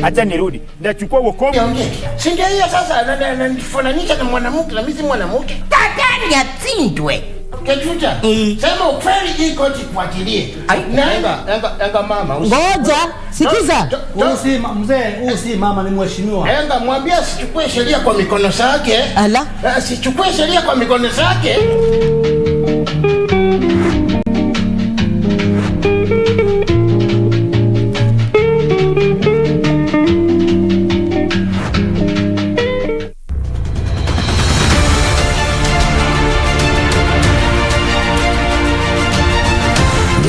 Acha nirudi. Ndachukua wokovu. Si ndio hiyo sasa nifananisha na mwanamke na mimi si mwanamke. Tatani ya Njue. Kechuta. Sema ukweli hii koti tuachilie. Enga mama. Ngoja, sikiza. Si mzee, si mama ni mheshimiwa. Enga mwambie asichukue sheria kwa mikono yake. Ala. Asichukue sheria kwa mikono yake.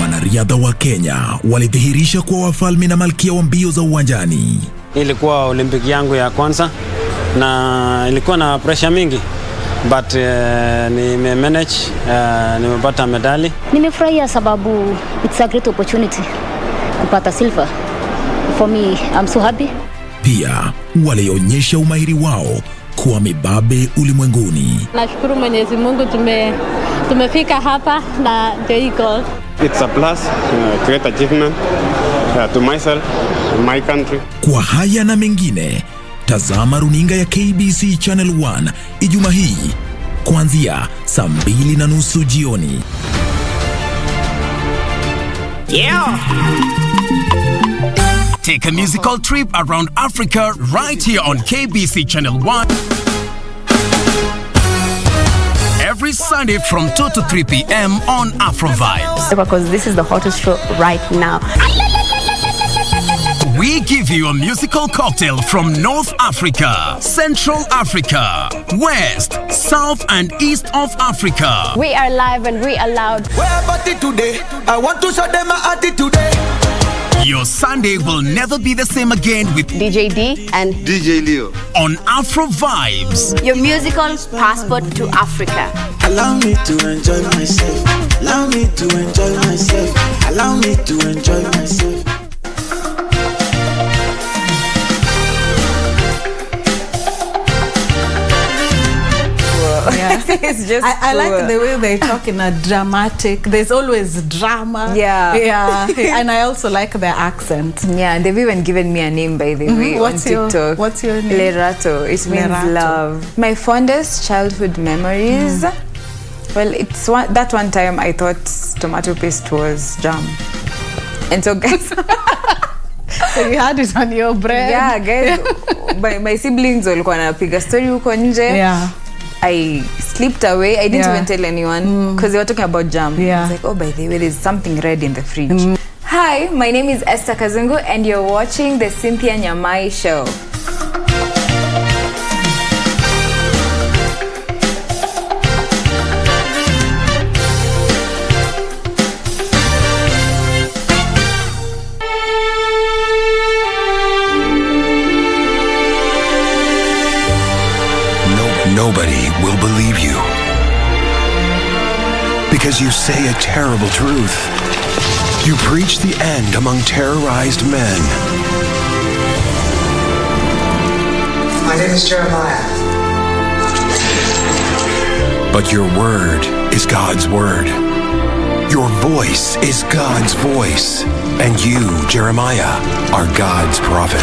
Wanariadha wa Kenya walidhihirisha kuwa wafalme na malkia wa mbio za uwanjani. Ilikuwa Olimpiki yangu ya kwanza na ilikuwa na pressure mingi, but nimemanage, nimepata medali. Nimefurahia sababu it's a great opportunity kupata silver. For me, I'm so happy. Pia walionyesha umahiri wao kuwa mibabe ulimwenguni. Nashukuru Mwenyezi Mungu tumefika hapa na the goal. It's a plus, great achievement to myself, my country. Kwa haya na mengine, tazama runinga ya KBC Channel 1 Ijumaa hii kuanzia saa 2:30 jioni. Yeah. Take a musical trip around Africa right here on KBC Channel 1. Every Sunday from 2 to 3 p.m. on Afrovibes. Because this is the hottest show right now. We give you a musical cocktail from North Africa, Central Africa, West, South and East of Africa. We are live and we are loud. Where about it today? I want to show them my attitude today. Your Sunday will never be the same again with DJ D and DJ Leo on Afrovibes. Your musical passport to Africa. Allow me to enjoy myself. Allow me to enjoy myself. Allow me to enjoy myself. Yeah. It's just I like the way they talk in a dramatic. There's always drama. Yeah. And I also like their accent. Yeah, they've even given me a name, by the way, on TikTok. What's your name? Lerato. It means love. My fondest childhood memories. Well, it's that one time I thought tomato paste was jam. And so guys, so you had it on your bread. Yeah, guys, my siblings walikuwa wanapiga story huko nje. Yeah. I slipped away. I didn't even tell anyone because they were talking about jam. I was like, oh, by the way, there's something red in the fridge. Hi, my name is Esther Kazungo and you're watching the Cynthia Nyamai Show. Nobody will believe you because you say a terrible truth. You preach the end among terrorized men. My name is Jeremiah. But your word is God's word. Your voice is God's voice. And you, Jeremiah, are God's prophet.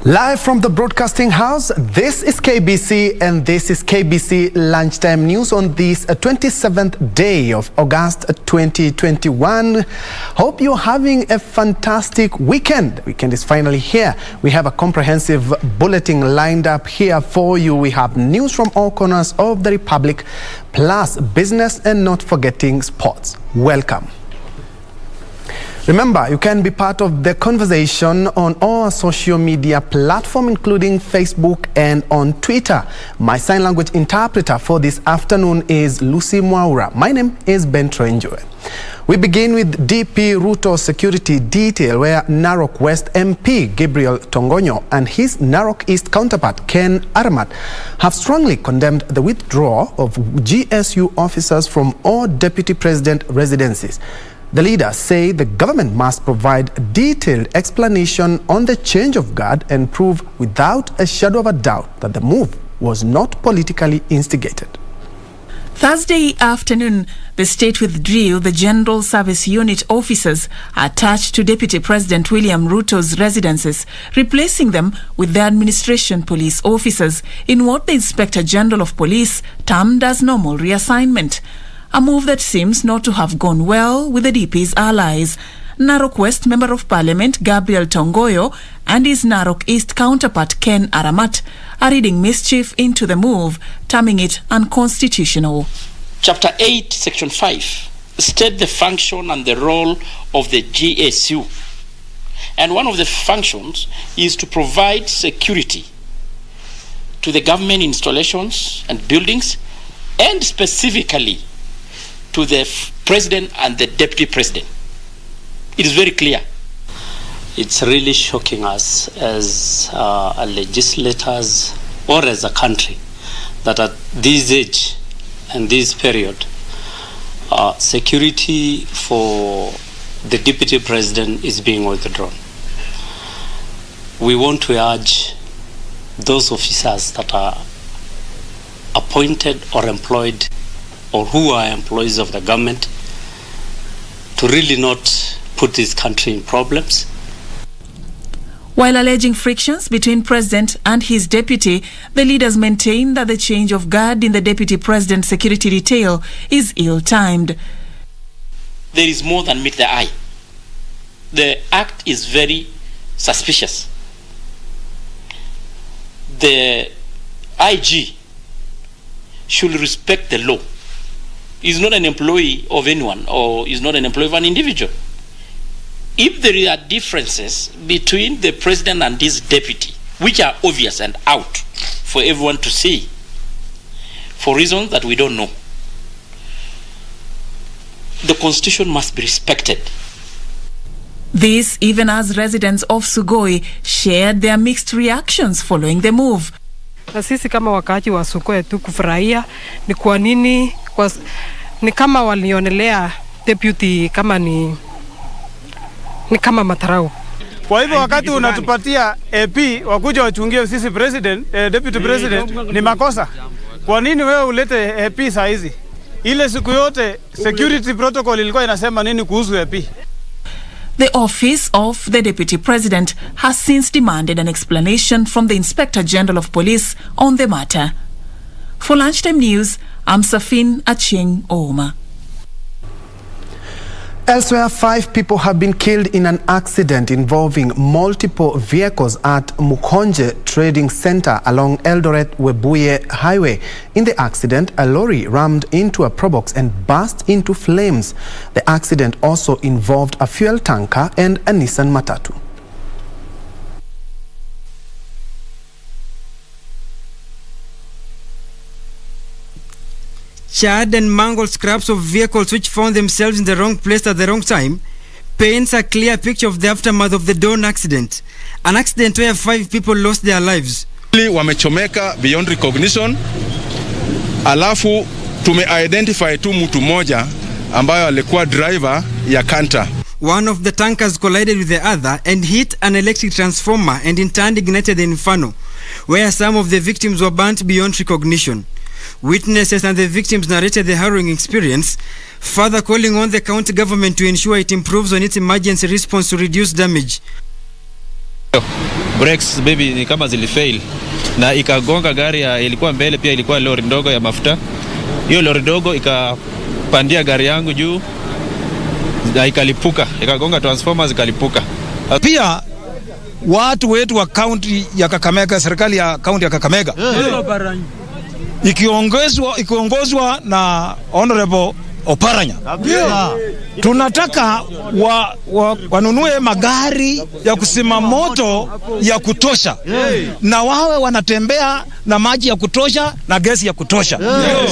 Live from the broadcasting house, this is KBC and this is KBC Lunchtime News on this 27th day of August 2021. Hope you're having a fantastic weekend. The weekend is finally here. We have a comprehensive bulletin lined up here for you. We have news from all corners of the Republic, plus business and not forgetting sports. Welcome. Remember, you can be part of the conversation on our social media platform, including Facebook and on Twitter. My sign language interpreter for this afternoon is Lucy Mwaura. My name is Njue. We begin with DP Ruto security detail, where Narok West MP Gabriel Tongonyo and his Narok East counterpart Ken Aramat have strongly condemned the withdrawal of GSU officers from all deputy president residencies. The leaders say the government must provide detailed explanation on the change of guard and prove without a shadow of a doubt that the move was not politically instigated. Thursday afternoon, the state withdrew the General Service Unit officers attached to Deputy President William Ruto's residences, replacing them with the administration police officers in what the Inspector General of Police termed as normal reassignment. A move that seems not to have gone well with the DP's allies. Narok West Member of Parliament Gabriel Tongoyo and his Narok East counterpart Ken Aramat are reading mischief into the move, terming it unconstitutional. Chapter 8, Section 5 state the function and the role of the GSU. And one of the functions is to provide security to the government installations and buildings, and specifically to the president and the deputy president. It is very clear. It's really shocking us as legislators or as a country that at this age and this period, security for the deputy president is being withdrawn. We want to urge those officers that are appointed or employed or who are employees of the government to really not put this country in problems. While alleging frictions between President and his deputy, the leaders maintain that the change of guard in the Deputy President's security detail is ill-timed. There is more than meet the eye. The act is very suspicious. The IG should respect the law. Is not an employee of anyone, or is not an employee of an individual. If there are differences between the president and his deputy, which are obvious and out for everyone to see, for reasons that we don't know, the constitution must be respected. This even as residents of Sugoi shared their mixed reactions following the move. Na sisi kama wakaaji wa Sugoi tu kufurahia ni kwa nini ni kama walionelea deputy kama ni kama matarau. Kwa hivyo wakati unatupatia AP wakuja wachungie sisi president, deputy president ni makosa. Kwa nini wewe ulete AP saa hizi? Ile siku yote security protocol ilikuwa inasema nini kuhusu AP? The office of the Deputy President has since demanded an explanation from the Inspector General of Police on the matter. For Lunchtime News, I'm Safin Acheng Oma. Elsewhere, 5 people have been killed in an accident involving multiple vehicles at Mukonje Trading Center along Eldoret-Webuye Highway. In the accident, a lorry rammed into a probox and burst into flames. The accident also involved a fuel tanker and a Nissan Matatu. Charred and mangled scraps of vehicles which found themselves in the wrong place at the wrong time paints a clear picture of the aftermath of the dawn accident. An accident where 5 people lost their lives. Wamechomeka beyond recognition. Alafu tume-identify tu mtu moja ambayo alikuwa driver ya Kanta. One of the tankers collided with the other and hit an electric transformer and in turn ignited the inferno, where some of the victims were burnt beyond recognition. Witnesses and the victims narrated the harrowing experience, further calling on the county government to ensure it improves on its emergency response to reduce damage. Brakes baby ni kama zilifail na ikagonga gari ilikuwa mbele, pia ilikuwa lori ndogo ya mafuta. Hiyo lori ndogo ikapandia gari yangu juu na ikalipuka, ikagonga transformers ikalipuka. Pia watu wetu wa county ya Kakamega, serikali ya county ya Kakamega ikiongozwa na Honorable Oparanya, tunataka wanunue magari ya kusima moto ya kutosha, na wawe wanatembea na maji ya kutosha na gesi ya kutosha,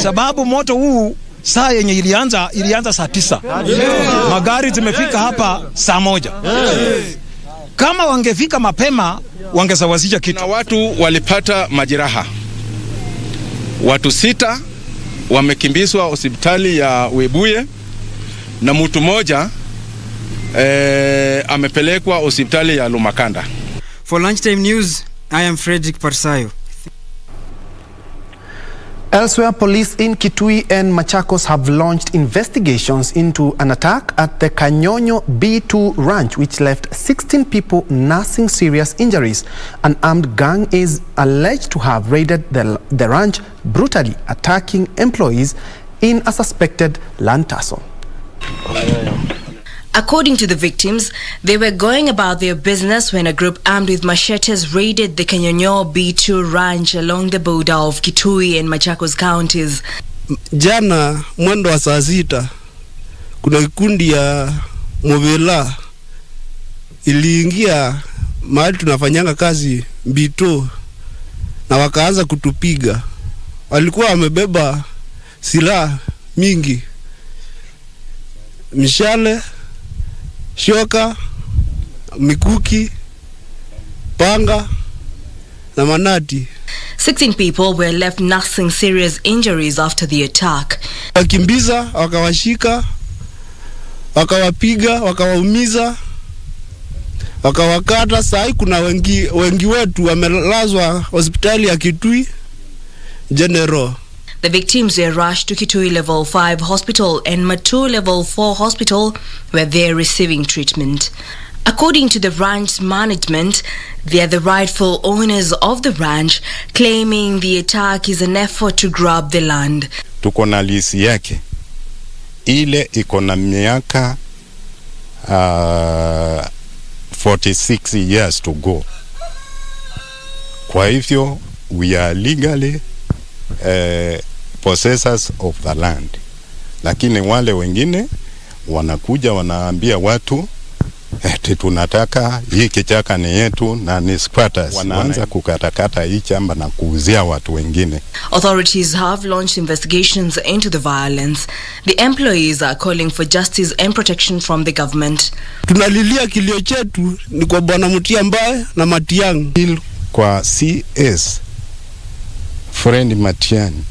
sababu moto huu saa yenye ilianza saa 9, magari zimefika hapa saa 1. Kama wangefika mapema wangesawazisha kitu. Na watu walipata majeraha, watu 6 wamekimbizwa hospitali ya Webuye na mtu mmoja amepelekwa hospitali ya Lumakanda. For Lunchtime News, I am Frederick Parsayo. Elsewhere, police in Kitui and Machakos have launched investigations into an attack at the Kanyonyo B2 ranch, which left 16 people nursing serious injuries. An armed gang is alleged to have raided the ranch, brutally attacking employees in a suspected land tussle. According to the victims, they were going about their business when a group armed with machetes raided the Kanyonyo B2 ranch along the border of Kitui and Machakos counties. Jana mwendo wa saa 6 kuna kikundi ya Mobela iliingia mahali tunafanyanga kazi B2 na wakaanza kutupiga. Walikuwa wamebeba silaha mingi, mishale, shoka, mikuki, panga na manati. 16 people were left nursing serious injuries after the attack. Wakimbiza, wakawashika, wakawapiga, wakawaumiza, wakawakata. Sai kuna wengi wetu wamelazwa hospitali ya Kitui General. The victims were rushed to Kitui Level 5 Hospital and Matu Level 4 Hospital, where they are receiving treatment. According to the ranch's management, they are the rightful owners of the ranch, claiming the attack is an effort to grab the land. Tuko na lisi yake. Ile iko na miaka 46 years to go. Kwa hivyo, we are legally possessors of the land. Lakini wale wengine wanakuja wanaambia watu eti tunataka hii kichaka ni yetu na ni squatters. Wanaanza kukatakata hii chamba na kuuzia watu wengine. Authorities have launched investigations into the violence. The employees are calling for justice and protection from the government. Tunalilia kilio chetu ni kwa Bwana Mutiambaye na Matiang'i. Kwa CS Friend Matiang'i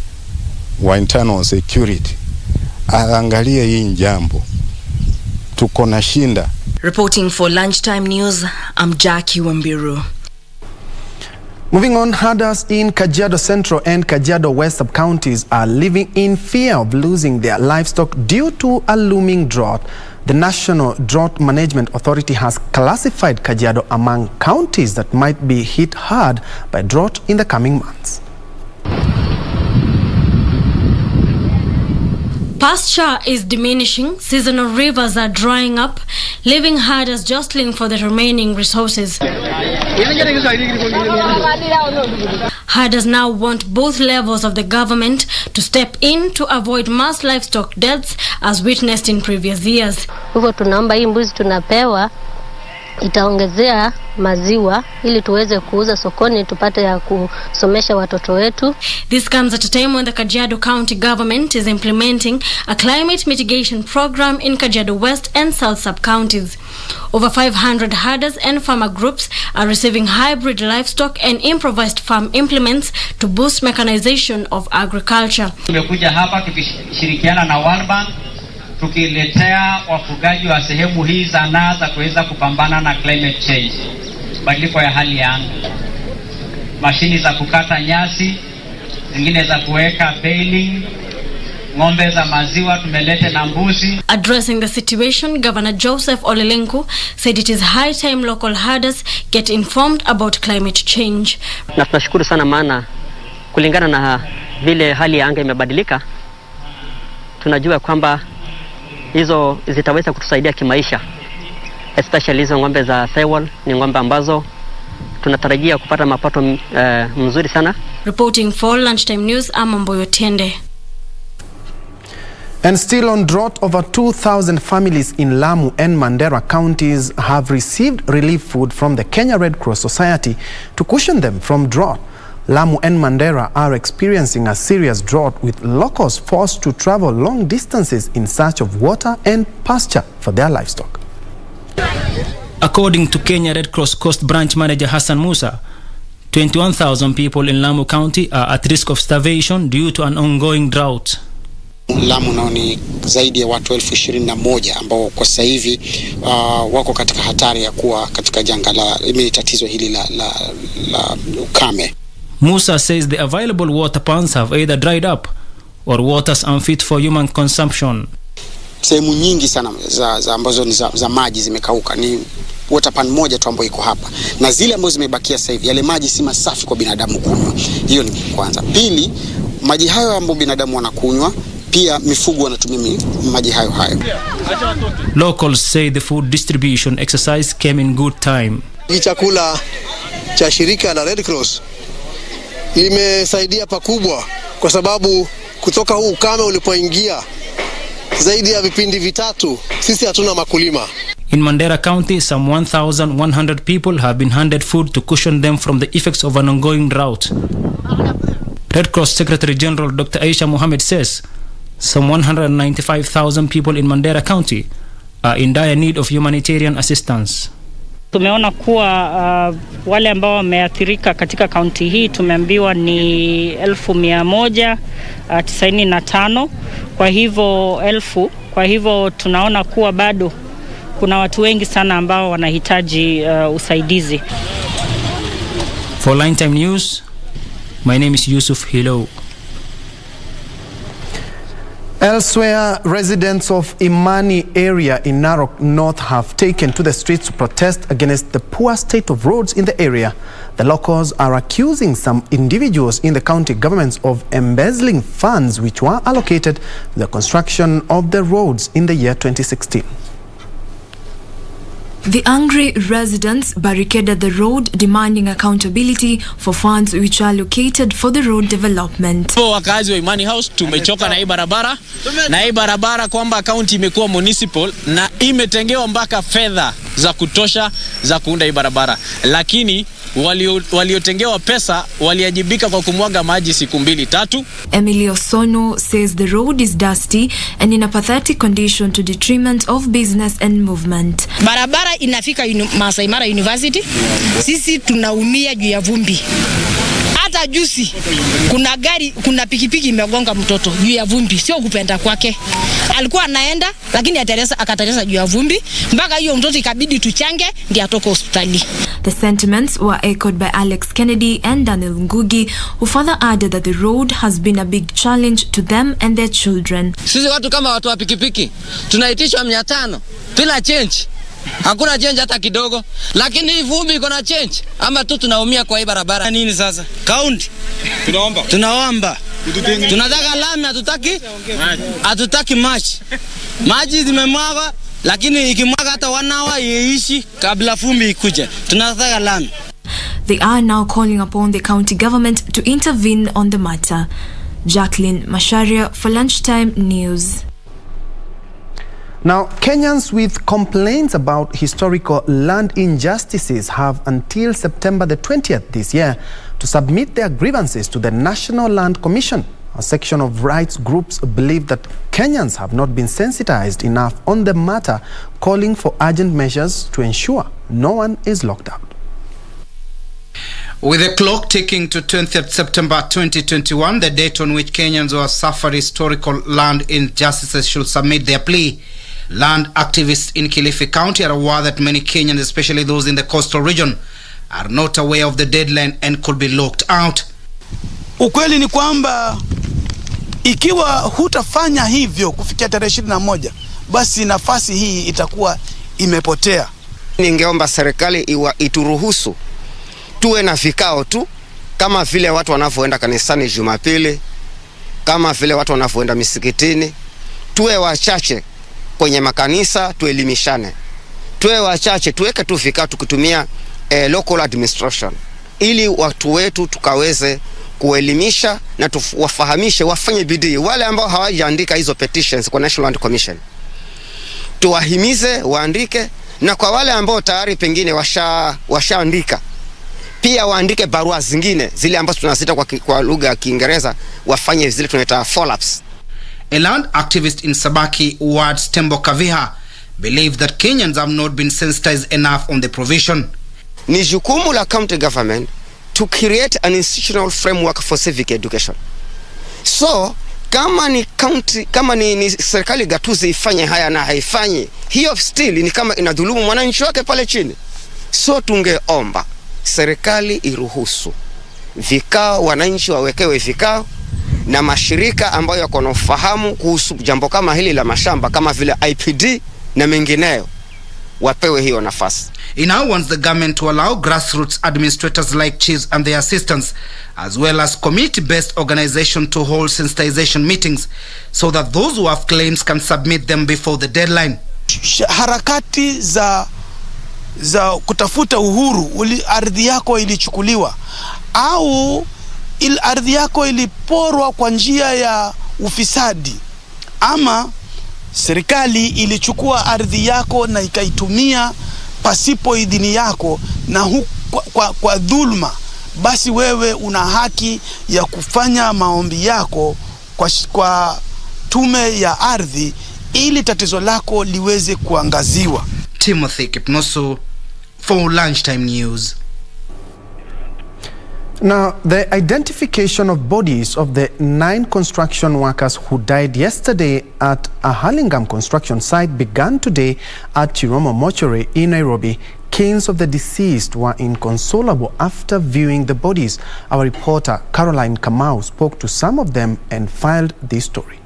wa internal security aangalie hii jambo, tuko na shinda. Reporting for Lunchtime News, I'm Jackie Wambiru. Moving on, herders in Kajiado Central and Kajiado West sub-counties are living in fear of losing their livestock due to a looming drought. The National Drought Management Authority has classified Kajiado among counties that might be hit hard by drought in the coming months. Pasture is diminishing, seasonal rivers are drying up, leaving herders jostling for the remaining resources. Herders now want both levels of the government to step in to avoid mass livestock deaths as witnessed in previous years. Hivyo tunaomba hii mbuzi tunapewa itaongezea maziwa ili tuweze kuuza sokoni tupate ya kusomesha watoto wetu. This comes at a time when the Kajiado County government is implementing a climate mitigation program in Kajiado West and South sub-counties. Over 500 herders and farmer groups are receiving hybrid livestock and improvised farm implements to boost mechanization of agriculture. Tumekuja hapa tukishirikiana na World Bank tukiletea wafugaji wa sehemu hii zanaa za kuweza kupambana na climate change, badiliko ya hali ya anga, mashini za kukata nyasi, zingine za kuweka baling, ng'ombe za maziwa tumelete na mbuzi. Addressing the situation, Governor Joseph Olelenku said it is high time local herders get informed about climate change. Na tunashukuru sana maana kulingana na vile hali ya anga imebadilika, tunajua kwamba hizo zitaweza kutusaidia kimaisha, especially hizo ng'ombe za sewol ni ng'ombe ambazo tunatarajia kupata mapato mzuri sana. Reporting for Lunchtime News, Amamboyo Tende. And still on drought, over 2,000 families in Lamu and Mandera counties have received relief food from the Kenya Red Cross Society to cushion them from drought. Lamu and Mandera are experiencing a serious drought, with locals forced to travel long distances in search of water and pasture for their livestock. According to Kenya Red Cross Coast Branch Manager Hassan Musa, 21,000 people in Lamu County are at risk of starvation due to an ongoing drought. Lamu nao ni zaidi ya watu 21,000 ambao kwa sasa hivi wako katika hatari ya kuwa katika janga la tatizo hili la ukame. Musa says the available water ponds have either dried up or waters unfit for human consumption. Sehemu nyingi sana za ambazo ni za maji zimekauka. Ni water pan moja tu ambayo iko hapa, na zile ambazo zimebakia sasa hivi yale maji si masafi kwa binadamu kunywa. Hiyo ni kwanza. Pili, maji hayo ambayo binadamu wanakunywa, pia mifugo wanatumia maji hayo. Locals say the food distribution exercise came in good time. Hii chakula cha shirika la Red Cross limesaidia pakubwa, kwa sababu kutoka huu ukame ulipoingia zaidi ya vipindi vitatu sisi hatuna makulima. In Mandera County, some 1,100 people have been handed food to cushion them from the effects of an ongoing drought. Red Cross Secretary General Dr. Aisha Mohammed says some 195,000 people in Mandera County are in dire need of humanitarian assistance. Tumeona kuwa wale ambao wameathirika katika kaunti hii tumeambiwa ni 1,195, kwa hivyo tunaona kuwa bado kuna watu wengi sana ambao wanahitaji usaidizi. For Lunchtime News, my name is Yusuf Hilo. Elsewhere, residents of Imani area in Narok North have taken to the streets to protest against the poor state of roads in the area. The locals are accusing some individuals in the county governments of embezzling funds which were allocated to the construction of the roads in the year 2016. The angry residents barricaded the road, demanding accountability for funds which are allocated for the road development. Wakazi wa Imani House tumechoka na hii barabara kwamba county imekuwa municipal na imetengewa mpaka fedha za kutosha za kuunda hii barabara, lakini waliotengewa pesa waliajibika kwa kumwaga maji siku 2-3. Emilio Sono says the road is dusty and in a pathetic condition to detriment of business and movement. Barabara inafika Masai Mara University, sisi tunaumia juu ya vumbi. Hata juzi kuna pikipiki imegonga mtoto juu ya vumbi, sio kupenda kwake. Alikuwa anaenda lakini akateleza juu ya vumbi, mpaka hiyo mtoto ikabidi tuchange ndio atoke hospitali. The sentiments were echoed by Alex Kennedy and Daniel Ngugi, who further added that the road has been a big challenge to them and their children. Sisi watu kama watu wa pikipiki tunaitishwa 500 bila change. Hakuna change hata kidogo, lakini hii vumbi iko na change, ama tu tunaumia kwa hii barabara. Nini sasa? County tunaomba tunataka lami, hatutaki maji zimemwaga, lakini ikimwaga hata 1 hour iishi kabla vumbi ikuje. Tunataka lami. They are now calling upon the county government to intervene on the matter. Jacqueline Masharia for Lunchtime News. Now, Kenyans with complaints about historical land injustices have until September the 20th this year to submit their grievances to the National Land Commission. A section of rights groups believe that Kenyans have not been sensitized enough on the matter, calling for urgent measures to ensure no one is locked out. With the clock ticking to 20th September 2021, the date on which Kenyans who have suffered historical land injustices should submit their plea, land activists in Kilifi County are aware that many Kenyans, especially those in the coastal region, are not aware of the deadline and could be locked out. Ukweli ni kwamba Ikiwa hutafanya hivyo kufikia tarehe 21, basi nafasi hii itakuwa imepotea. Ningeomba serikali ituruhusu tuwe na vikao tu, kama vile watu wanavyoenda kanisani Jumapili, kama vile watu wanavyoenda misikitini. Tuwe wachache kwenye makanisa, tuelimishane. Tuwe wachache, tuweke tu vikao tukitumia local administration, ili watu wetu tukaweze kuelimisha na tuwafahamishe, wafanye bidii. Wale ambao hawajaandika hizo petitions kwa National Land Commission, tuwahimize waandike, na kwa wale ambao tayari pengine washaandika, pia waandike barua zingine zile ambazo tunazita kwa lugha ya Kiingereza, wafanye zile tunaita follow-ups. A land activist in Sabaki ward Tembo Kaviha believe that Kenyans have not been sensitized enough on the provision. Ni jukumu la county government to create an institutional framework for civic education. So kama ni county, kama ni serikali gatuzi ifanye haya na haifanyi, hiyo still ni kama inadhulumu mwananchi wake pale chini. So tungeomba serikali iruhusu vikao, wananchi wawekewe vikao, na mashirika ambayo yako na ufahamu kuhusu jambo kama hili la mashamba kama vile IPD na mengineyo wapewe hiyo nafasi. He now wants the government to allow grassroots administrators like chiefs and their assistants, as well as community-based organization, to hold sensitization meetings so that those who have claims can submit them before the deadline. Harakati za kutafuta uhuru, ardhi yako ilichukuliwa au ardhi yako iliporwa kwa njia ya ufisadi, ama serikali ilichukua ardhi yako na ikaitumia pasipo idhini yako na kwa dhulma, basi wewe una haki ya kufanya maombi yako kwa tume ya ardhi ili tatizo lako liweze kuangaziwa. Timothy Kipnoso for Lunchtime News. Now, the identification of bodies of the 9 construction workers who died yesterday at a Hurlingham construction site began today at Chiromo Mortuary in Nairobi. Kins of the deceased were inconsolable after viewing the bodies. Our reporter Caroline Kamau spoke to some of them and filed this story.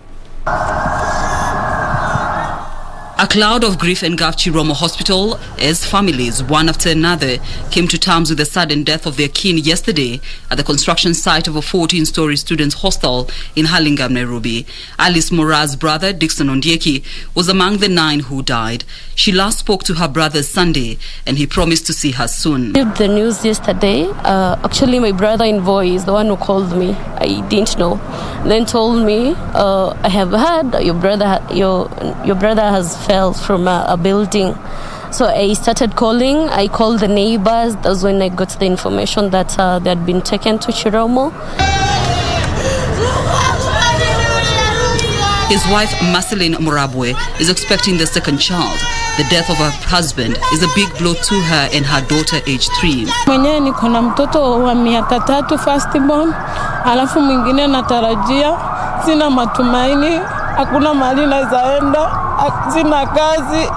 A cloud of grief engulfed Chiromo Hospital as families, one after another, came to terms with the sudden death of their kin yesterday at the construction site of a 14-story students' hostel in Hurlingham, Nairobi. Alice Mora's brother, Dixon Ondieki, was among the 9 who died. She last spoke to her brother Sunday, and he promised to see her soon. I received the news yesterday. Actually, my brother-in-law is the one who called me. I didn't know. Then told me, I have heard your brother has fell from a building. So I started calling. I called the neighbors. That's when I got the information that they had been taken to Chiromo. His wife, Marceline Murabwe, is expecting the second child. The death of her husband is a big blow to her and her daughter, aged 3. Mwenyewe niko na mtoto wa miaka 3 firstborn, alafu mwingine natarajia. Sina matumaini, hakuna mahali nazaenda, sina kazi.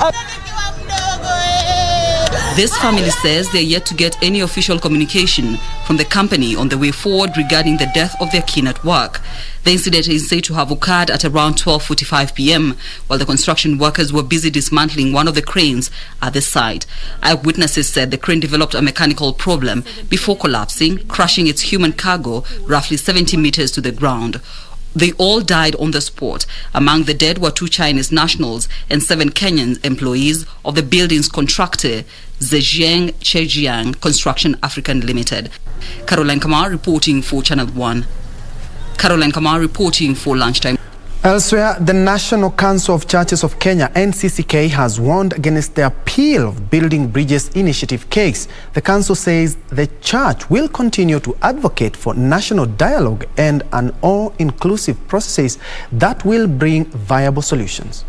This family says they are yet to get any official communication from the company on the way forward regarding the death of their kin at work. The incident is said to have occurred at around 12:45 p.m. while the construction workers were busy dismantling one of the cranes at the site. Eyewitnesses said the crane developed a mechanical problem before collapsing, crushing its human cargo roughly 70 meters to the ground. They all died on the spot. Among the dead were 2 Chinese nationals and 7 Kenyan employees of the building's contractor, Zhejiang Chejiang Construction African Limited. Caroline Kamar reporting for Channel 1. Caroline Kamar reporting for Lunchtime. Elsewhere, the National Council of Churches of Kenya, NCCK, has warned against the appeal of Building Bridges Initiative case. The council says the church will continue to advocate for national dialogue and an all-inclusive process that will bring viable solutions.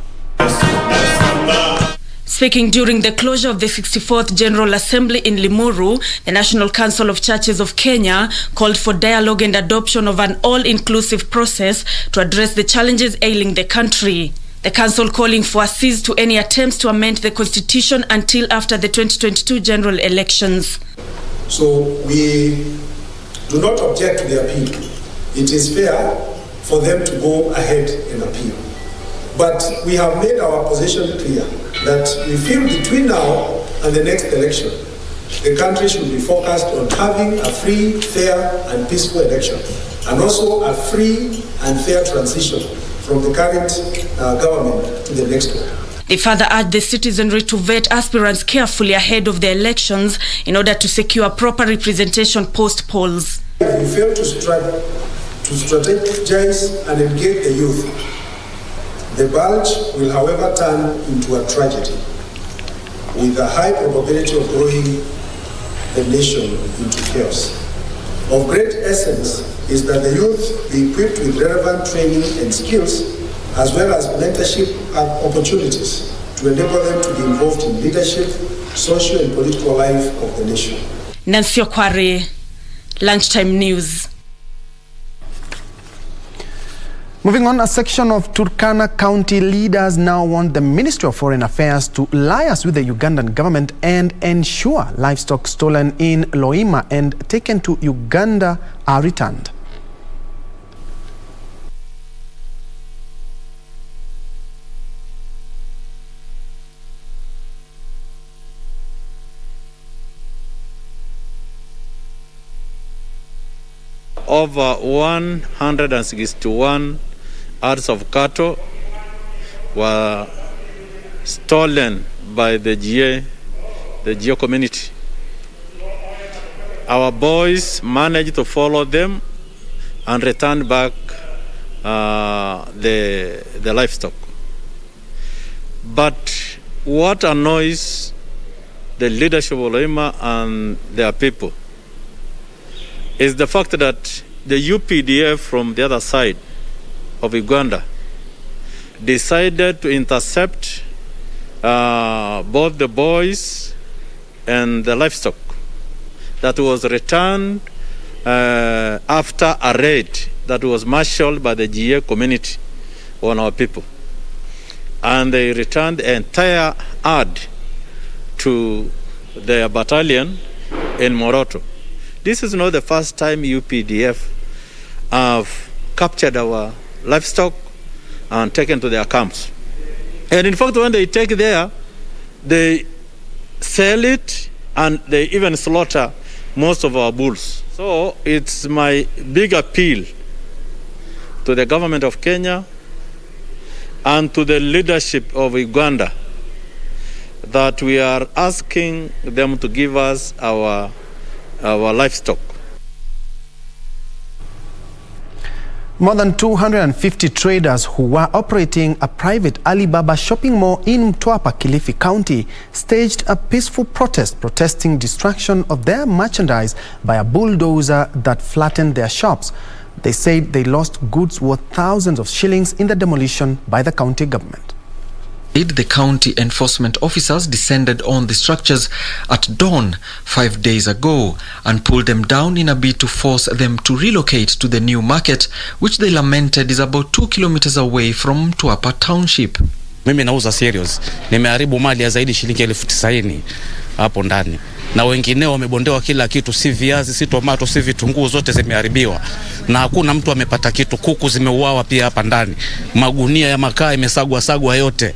Speaking during the closure of the 64th General Assembly in Limuru, the National Council of Churches of Kenya called for dialogue and adoption of an all-inclusive process to address the challenges ailing the country. The council calling for a cease to any attempts to amend the constitution until after the 2022 general elections. So we do not object to the appeal. It is fair for them to go ahead and appeal. But we have made our position clear that we feel between now and the next election, the country should be focused on having a free, fair, and peaceful election, and also a free and fair transition from the current government to the next one. They further urged the citizenry to vet aspirants carefully ahead of the elections in order to secure proper representation post-polls. If we fail to strategize and engage the youth, the bulge will, however, turn into a tragedy, with a high probability of throwing the nation into chaos. Of great essence is that the youth be equipped with relevant training and skills, as well as mentorship opportunities to enable them to be involved in leadership, social and political life of the nation. Nancy Okware, Lunchtime News. Moving on, a section of Turkana County leaders now want the Ministry of Foreign Affairs to liaise with the Ugandan government and ensure livestock stolen in Loima and taken to Uganda are returned. Over 161 herds of cattle were stolen by the Njue community. Our boys managed to follow them and return back the livestock. But what annoys the leadership of Loima and their people is the fact that the UPDF from the other side of Uganda decided to intercept both the boys and the livestock that was returned after a raid that was marshaled by the Njue community on our people. And they returned the entire herd to their battalion in Moroto. This is not the first time UPDF have captured our livestock and taken to their camps. And in fact, when they take there, they sell it and they even slaughter most of our bulls. So it's my big appeal to the government of Kenya and to the leadership of Uganda that we are asking them to give us our livestock. More than 250 traders who were operating a private Alibaba shopping mall in Mtwapa, Kilifi County, staged a peaceful protest protesting destruction of their merchandise by a bulldozer that flattened their shops. They said they lost goods worth thousands of shillings in the demolition by the county government. The county enforcement officers descended on the structures at dawn 5 days ago and pulled them down in a bid to force them to relocate to the new market, which they lamented is about 2 kilometers away from Mtwapa Township. Mimi nauza serious. Nimeharibu mali ya zaidi shilingi 90,000 hapo ndani. Na wengineo wamebondewa kila kitu, si viazi, si tomato, si vitunguu, zote zimeharibiwa. Na hakuna mtu amepata kitu. Kuku zimeuawa pia hapa ndani. Magunia ya makaa imesagwa yote.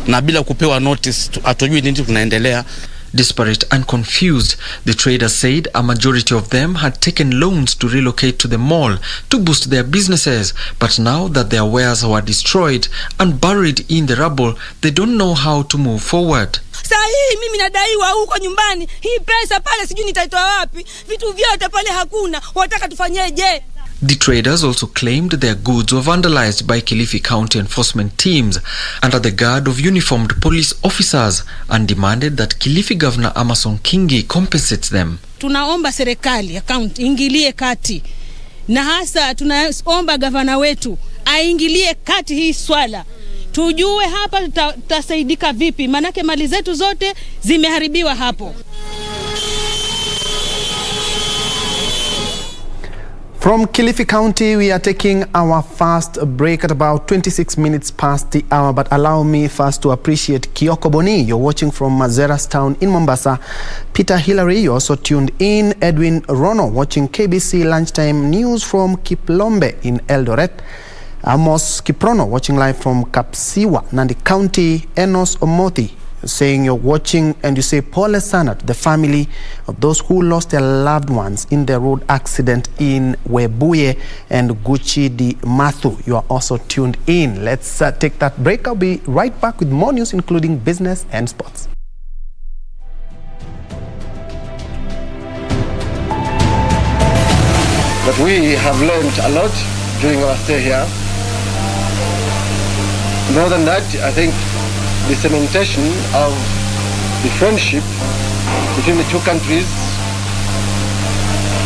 Na bila kupewa notice, hatujui nini kunaendelea. Disparate and confused, the traders said a majority of them had taken loans to relocate to the mall to boost their businesses, but now that their wares were destroyed and buried in the rubble, they don't know how to move forward. Saa hii mimi nadaiwa huko nyumbani, hii pesa pale sijui nitaitoa wapi, vitu vyote pale hakuna, wataka tufanyeje? The traders also claimed their goods were vandalized by Kilifi County enforcement teams under the guard of uniformed police officers and demanded that Kilifi Governor Amason Kingi compensates them. Tunaomba serikali ya county ingilie kati, na hasa tunaomba gavana wetu aingilie kati hii swala. Tujue hapa tutasaidika vipi, manake mali zetu zote zimeharibiwa hapo. From Kilifi County, we are taking our first break at about 26 minutes past the hour. But allow me first to appreciate Kioko Boni. You're watching from Mazeras Town in Mombasa. Peter Hillary, you also tuned in. Edwin Rono, watching KBC Lunchtime News from Kiplombe in Eldoret. Amos Kiprono, watching live from Kapsiwa, Nandi County. Enos Omothi, saying you're watching and you say pole sana to the family of those who lost their loved ones in the road accident in Webuye and Gucci di Mathu. You are also tuned in. Let's take that break. I'll be right back with more news, including business and sports. But we have learned a lot during our stay here. More than that, I think the cementation of the friendship between the two countries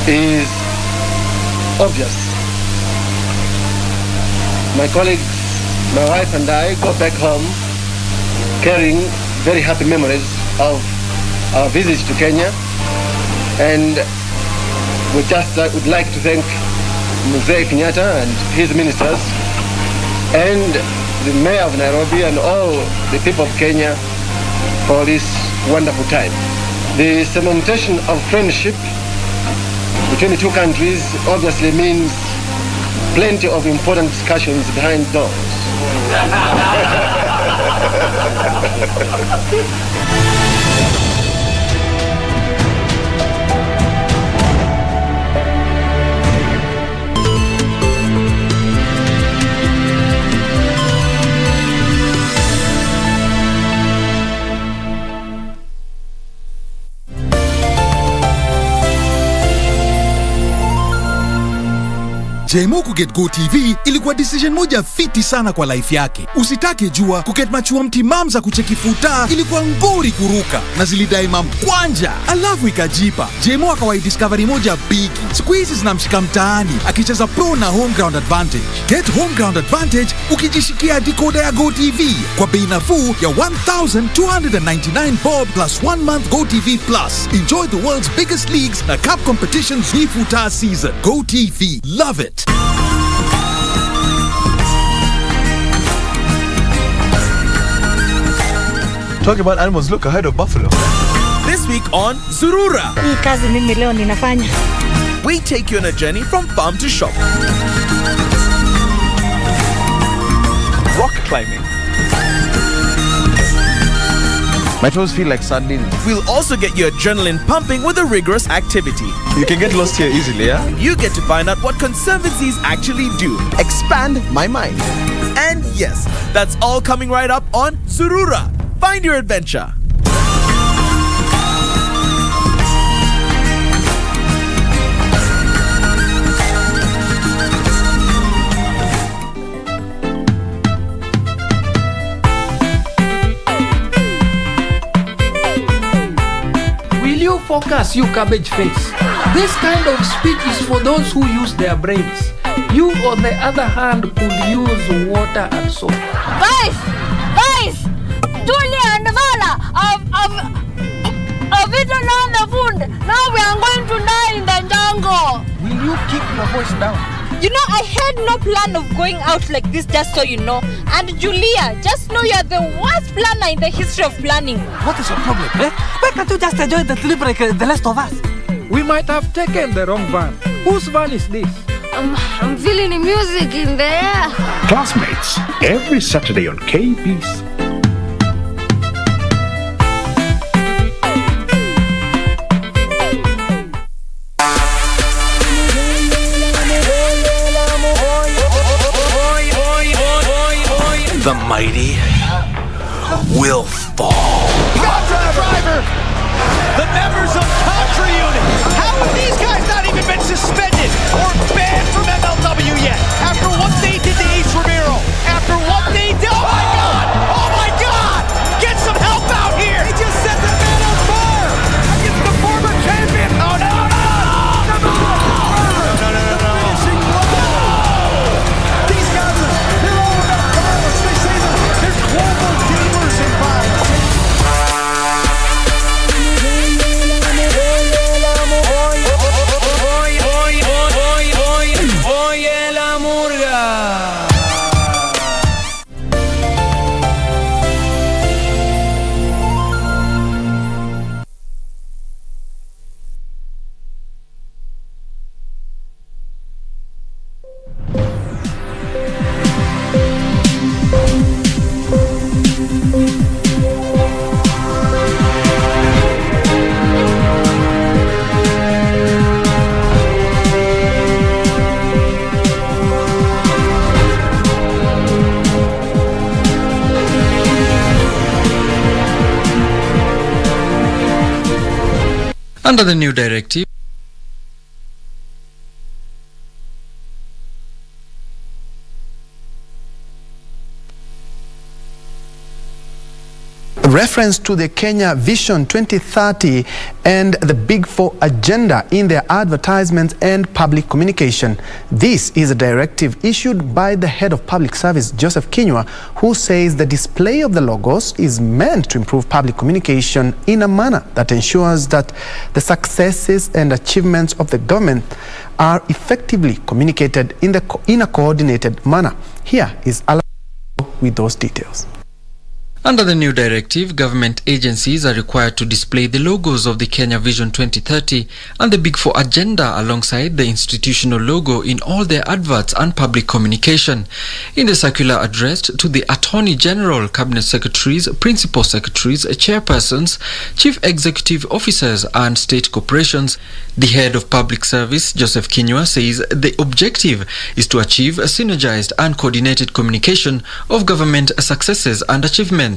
is obvious. My colleagues, my wife and I go back home carrying very happy memories of our visits to Kenya, and we just would like to thank Mzee Kenyatta and his ministers and the mayor of Nairobi and all the people of Kenya for this wonderful time. The cementation of friendship between the two countries obviously means plenty of important discussions behind doors. Jemo kuget Go TV ilikuwa decision moja fiti sana kwa life yake. Usitake jua kuget machua mtimam za kucheki futa ilikuwa ngori kuruka na zilidai mamkwanja. Alafu ikajipa. Jemo akawai discovery moja big. Siku hizi zinamshika mtaani akicheza pro na home ground advantage. Get home ground advantage ukijishikia decoder ya Go TV kwa bei nafuu ya 1,299 bob plus 1 month Go TV Plus. Enjoy the world's biggest leagues na cup competitions hii futa season. Go TV. Love it. Talking about animals, look ahead of buffalo. This week on Zurura, hii kazi mimi leo ninafanya. We take you on a journey from farm to shop. Rock climbing. My toes feel like sardines. We'll also get your adrenaline pumping with a rigorous activity. You can get lost here easily, yeah? You get to find out what conservancies actually do. Expand my mind. And yes, that's all coming right up on Zurura. Find your adventure. Will you focus, you cabbage face? This kind of speech is for those who use their brains. You, on the other hand, could use water and soap. Guys! Julia and Vala have eaten all the food. Now we are going to die in the jungle. Will you keep your voice down? You know, I had no plan of going out like this, just so you know. And Julia, just know you are the worst planner in the history of planning. What is your problem? Why can't you just enjoy the trip like the rest of us? We might have taken the wrong van. Whose van is this? I'm feeling the music in the air. Classmates, every Saturday on KBC. The mighty will fall. Driver! The members of Contra Unit! How have these guys not even been suspended or banned from MLW yet? After what they did to Ace Romero, after what they did, oh my God! Oh my God! Get some help out here! They just set that man on fire! Against the former champion! Oh no! These guys they're all about violence. They say they're global gamers in violence. Under the new directive, reference to the Kenya Vision 2030 and the Big Four agenda in their advertisements and public communication. This is a directive issued by the head of public service, Joseph Njue, who says the display of the logos is meant to improve public communication in a manner that ensures that the successes and achievements of the government are effectively communicated in a coordinated manner. Here is Alan with those details. Under the new directive, government agencies are required to display the logos of the Kenya Vision 2030 and the Big Four agenda alongside the institutional logo in all their adverts and public communication. In the circular addressed to the Attorney General, Cabinet Secretaries, Principal Secretaries, Chairpersons, Chief Executive Officers and State Corporations, the Head of Public Service, Joseph Njue, says the objective is to achieve a synergized and coordinated communication of government successes and achievements.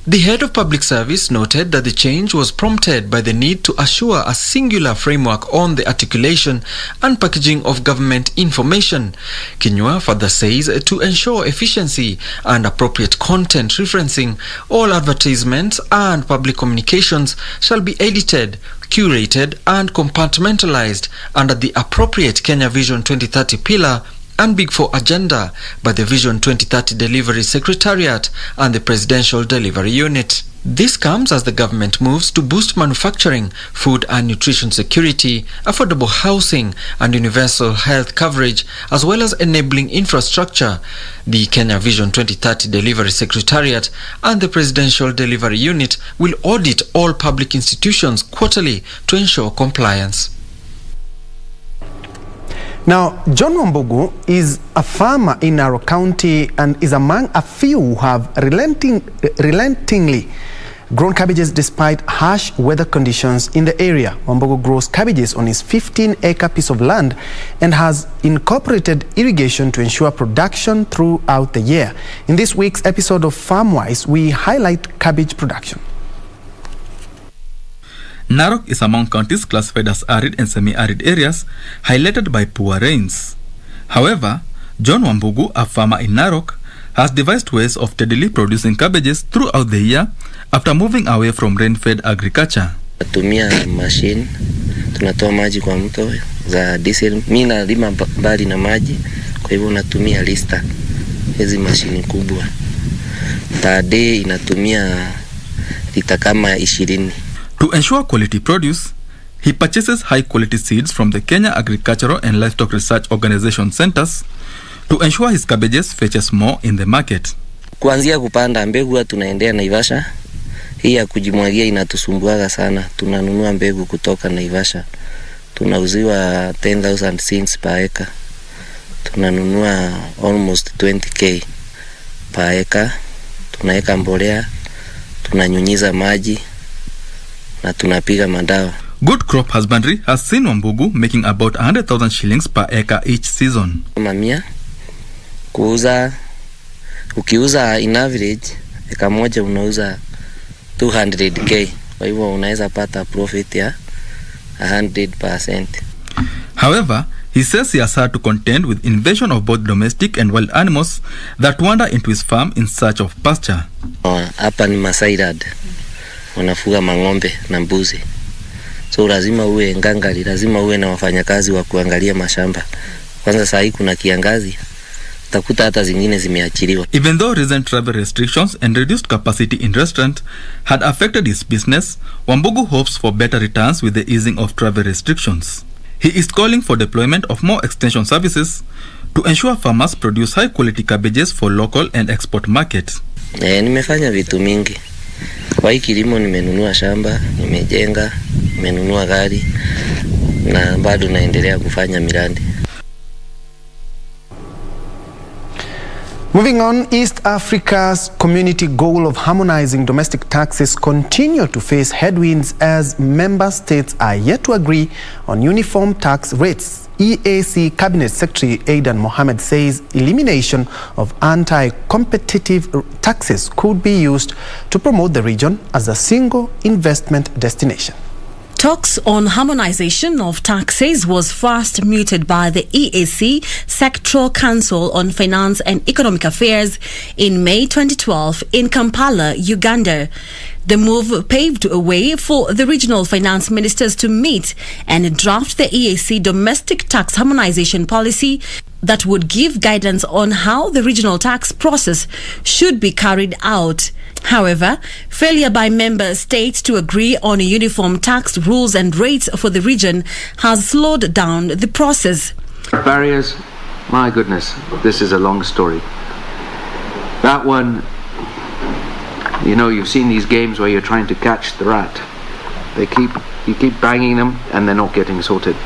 The Head of Public Service noted that the change was prompted by the need to assure a singular framework on the articulation and packaging of government information. Njue further says to ensure efficiency and appropriate content referencing, all advertisements and public communications shall be edited, curated and compartmentalized under the appropriate Kenya Vision 2030 pillar and Big Four agenda by the Vision 2030 Delivery Secretariat and the Presidential Delivery Unit. This comes as the government moves to boost manufacturing, food and nutrition security, affordable housing and universal health coverage, as well as enabling infrastructure. The Kenya Vision 2030 Delivery Secretariat and the Presidential Delivery Unit will audit all public institutions quarterly to ensure compliance. Now, John Wambugu is a farmer in Narok County and is among a few who have relentingly grown cabbages despite harsh weather conditions in the area. Wambugu grows cabbages on his 15-acre piece of land and has incorporated irrigation to ensure production throughout the year. In this week's episode of Farmwise, we highlight cabbage production. Narok is among counties classified as arid and semi-arid areas, highlighted by poor rains. However, John Wambugu, a farmer in Narok, has devised ways of steadily producing cabbages throughout the year after moving away from rain-fed agriculture. Tunatumia machine, tunatoa maji kwa mto za diesel. Mimi nalima mbali na maji, kwa hivyo natumia lista, hizi mashini kubwa. Per day inatumia lita kama 20. To ensure quality produce, he purchases high-quality seeds from the Kenya Agricultural and Livestock Research Organization centers to ensure his cabbages fetches more in the market. Kuanzia kupanda mbegu tunaendea Naivasha. Hii ya kujimwagia inatusumbuaga sana. Tunanunua mbegu kutoka Naivasha. Tunauziwa 10,000 cents per acre. Tunanunua almost 20k per acre. Tunaweka mbolea, tunanyunyiza maji na tunapiga madawa. Good crop husbandry has seen Wambugu making about 100,000 shillings per acre each season. Mamia kuuza, ukiuza in average eka moja unauza 200k, kwa hivyo unaweza pata profit ya 100%. However, he says he has had to contend with invasion of both domestic and wild animals that wander into his farm in search of pasture. Hapa ni Masai Dad, wanafuga mang'ombe na mbuzi, so lazima uwe ngangari, lazima uwe na wafanyakazi wa kuangalia mashamba. Kwanza saa hii kuna kiangazi, utakuta hata zingine zimeachiliwa. Even though recent travel restrictions and reduced capacity in restaurant had affected his business, Wambugu hopes for better returns with the easing of travel restrictions. He is calling for deployment of more extension services to ensure farmers produce high quality cabbages for local and export markets. Nimefanya vitu mingi. Kwa hii kilimo nimenunua shamba, nimejenga, nimenunua gari na bado naendelea kufanya miradi. Moving on, East Africa's community goal of harmonizing domestic taxes continue to face headwinds as member states are yet to agree on uniform tax rates. EAC Cabinet Secretary Aidan Mohamed says elimination of anti-competitive taxes could be used to promote the region as a single investment destination. Talks on harmonization of taxes was first mooted by the EAC Sectoral Council on Finance and Economic Affairs in May 2012 in Kampala, Uganda. The move paved a way for the regional finance ministers to meet and draft the EAC domestic tax harmonization policy that would give guidance on how the regional tax process should be carried out. However, failure by member states to agree on uniform tax rules and rates for the region has slowed down the process. Barriers, my goodness, this is a long story. That one, you know, you've seen these games where you're trying to catch the rat. You keep banging them and they're not getting sorted.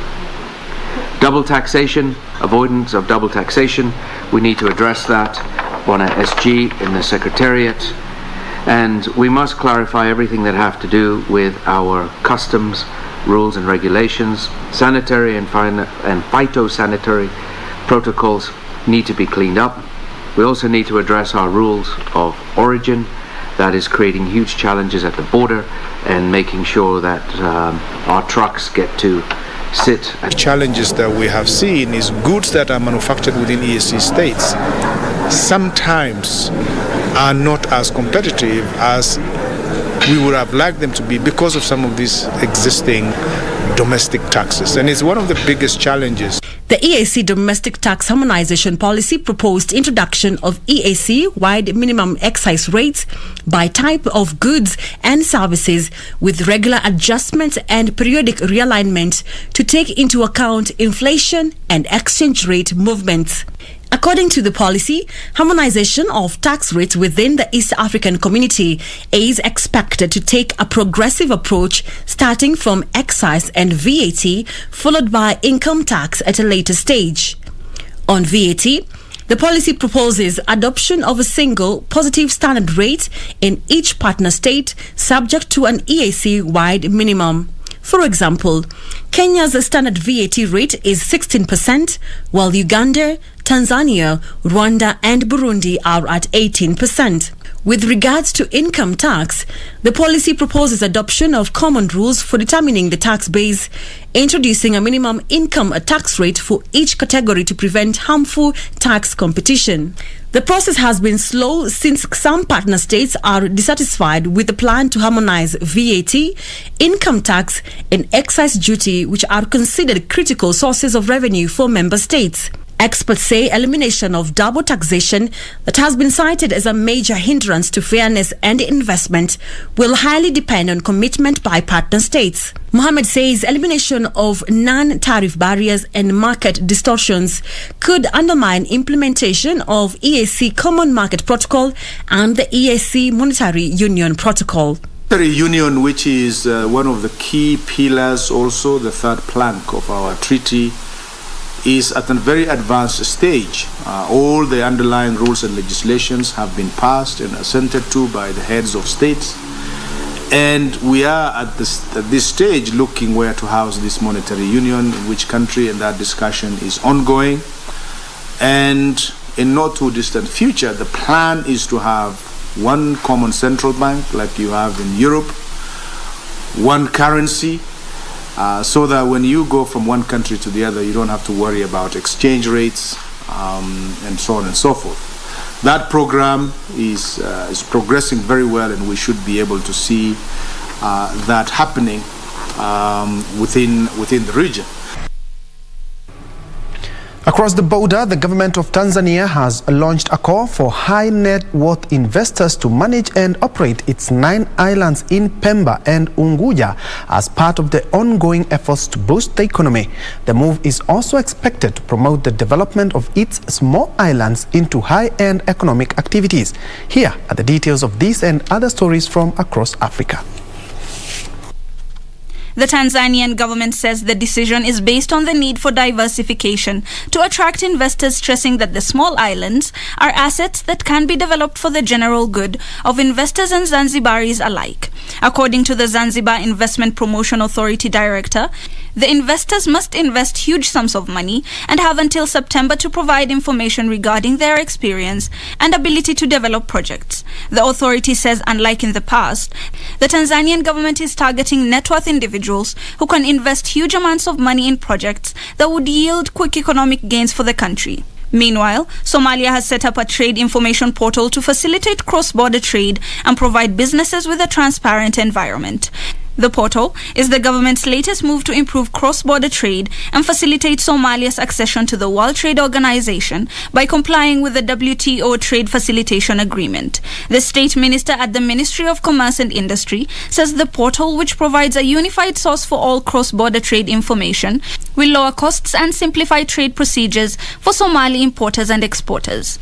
Double taxation, avoidance of double taxation, we need to address that on a SG in the Secretariat. And we must clarify everything that have to do with our customs, rules and regulations. Sanitary and phytosanitary protocols need to be cleaned up. We also need to address our rules of origin. That is creating huge challenges at the border and making sure that our trucks get to sit. The challenges that we have seen is goods that are manufactured within EAC states sometimes are not as competitive as we would have liked them to be because of some of these existing domestic taxes. And it's one of the biggest challenges. The EAC domestic tax harmonization policy proposed introduction of EAC-wide minimum excise rates by type of goods and services with regular adjustments and periodic realignment to take into account inflation and exchange rate movements. According to the policy, harmonization of tax rates within the East African community is expected to take a progressive approach starting from excise and VAT, followed by income tax at a later stage. On VAT, the policy proposes adoption of a single positive standard rate in each partner state subject to an EAC-wide minimum. For example, Kenya's standard VAT rate is 16%, while Uganda, Tanzania, Rwanda and Burundi are at 18%. With regards to income tax, the policy proposes adoption of common rules for determining the tax base, introducing a minimum income tax rate for each category to prevent harmful tax competition. The process has been slow since some partner states are dissatisfied with the plan to harmonize VAT, income tax and excise duty, which are considered critical sources of revenue for member states. Experts say elimination of double taxation that has been cited as a major hindrance to fairness and investment will highly depend on commitment by partner states. Mohammed says elimination of non-tariff barriers and market distortions could undermine implementation of EAC Common Market Protocol and the EAC Monetary Union Protocol. Monetary Union, which is one of the key pillars, also the third plank of our treaty, is at a very advanced stage. All the underlying rules and legislations have been passed and assented to by the heads of states. And we are at this stage looking where to house this monetary union, in which country, and that discussion is ongoing. And in not too distant future, the plan is to have one common central bank like you have in Europe, one currency, so that when you go from one country to the other, you don't have to worry about exchange rates and so on and so forth. That program is progressing very well, and we should be able to see that happening within the region. Across the border, the government of Tanzania has launched a call for high net worth investors to manage and operate its 9 islands in Pemba and Unguja as part of the ongoing efforts to boost the economy. The move is also expected to promote the development of its small islands into high-end economic activities. Here are the details of this and other stories from across Africa. The Tanzanian government says the decision is based on the need for diversification to attract investors, stressing that the small islands are assets that can be developed for the general good of investors and Zanzibaris alike. According to the Zanzibar Investment Promotion Authority Director, The investors must invest huge sums of money and have until September to provide information regarding their experience and ability to develop projects. The authority says, unlike in the past, the Tanzanian government is targeting net worth individuals who can invest huge amounts of money in projects that would yield quick economic gains for the country. Meanwhile, Somalia has set up a trade information portal to facilitate cross-border trade and provide businesses with a transparent environment. The portal is the government's latest move to improve cross-border trade and facilitate Somalia's accession to the World Trade Organization by complying with the WTO Trade Facilitation Agreement. The state minister at the Ministry of Commerce and Industry says the portal, which provides a unified source for all cross-border trade information, will lower costs and simplify trade procedures for Somali importers and exporters.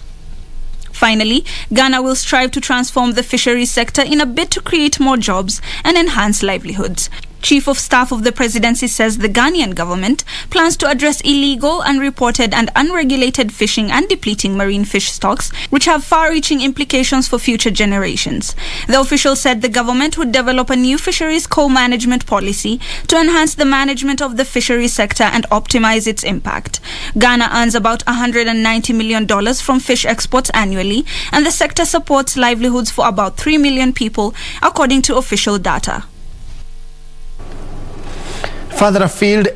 Finally, Ghana will strive to transform the fisheries sector in a bid to create more jobs and enhance livelihoods. Chief of Staff of the Presidency says the Ghanaian government plans to address illegal, unreported and unregulated fishing and depleting marine fish stocks, which have far-reaching implications for future generations. The official said the government would develop a new fisheries co-management policy to enhance the management of the fisheries sector and optimize its impact. Ghana earns about $190 million from fish exports annually, and the sector supports livelihoods for about 3 million people, according to official data. Further afield,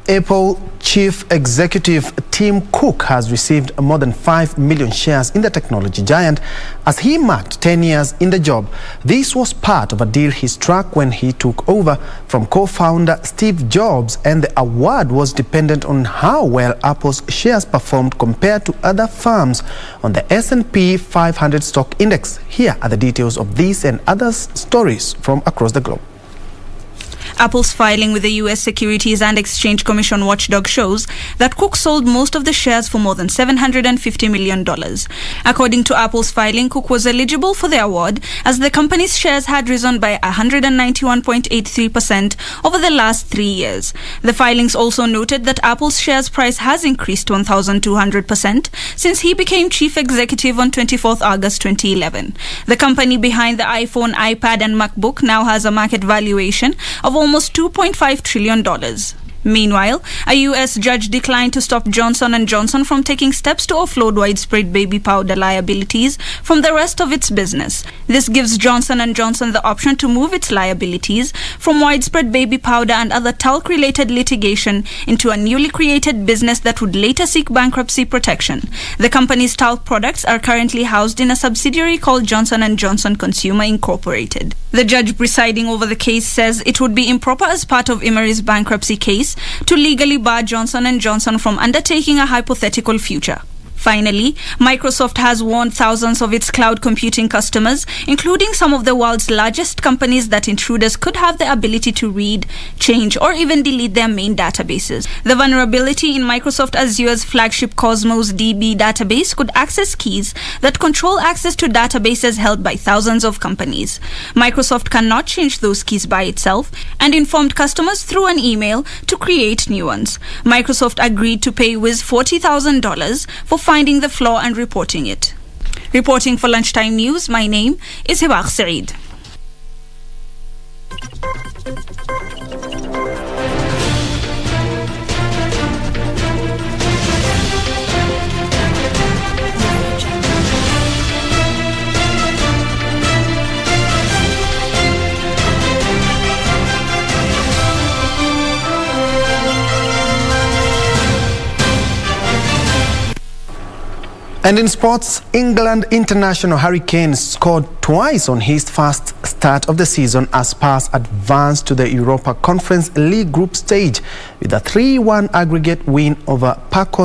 Apple Chief Executive Tim Cook has received more than 5 million shares in the technology giant as he marked 10 years in the job. This was part of a deal he struck when he took over from co-founder Steve Jobs, and the award was dependent on how well Apple's shares performed compared to other firms on the S&P 500 stock index. Here are the details of these and other stories from across the globe. Apple's filing with the U.S. Securities and Exchange Commission watchdog shows that Cook sold most of the shares for more than $750 million. According to Apple's filing, Cook was eligible for the award as the company's shares had risen by 191.83% over the last 3 years. The filings also noted that Apple's shares price has increased 1,200% since he became chief executive on 24th August 2011. The company behind the iPhone, iPad and MacBook now has a market valuation of almost $2.5 trillion. Meanwhile, a U.S. judge declined to stop Johnson & Johnson from taking steps to offload widespread baby powder liabilities from the rest of its business. This gives Johnson & Johnson the option to move its liabilities from widespread baby powder and other talc-related litigation into a newly created business that would later seek bankruptcy protection. The company's talc products are currently housed in a subsidiary called Johnson & Johnson Consumer Incorporated. The judge presiding over the case says it would be improper as part of Imari's bankruptcy case to legally bar Johnson & Johnson from undertaking a hypothetical future. Finally, Microsoft has warned thousands of its cloud computing customers, including some of the world's largest companies, that intruders could have the ability to read, change, or even delete their main databases. The vulnerability in Microsoft Azure's flagship Cosmos DB database could access keys that control access to databases held by thousands of companies. Microsoft cannot change those keys by itself and informed customers through an email to create new ones. Microsoft agreed to pay Wiz $40,000 for finding the flaw and reporting it. Reporting for Lunchtime News, my name is Hibar Saeed. And in sports, England international Harry Kane scored twice on his first start of the season as Spurs advanced to the Europa Conference League group stage with a 3-1 aggregate win over Paco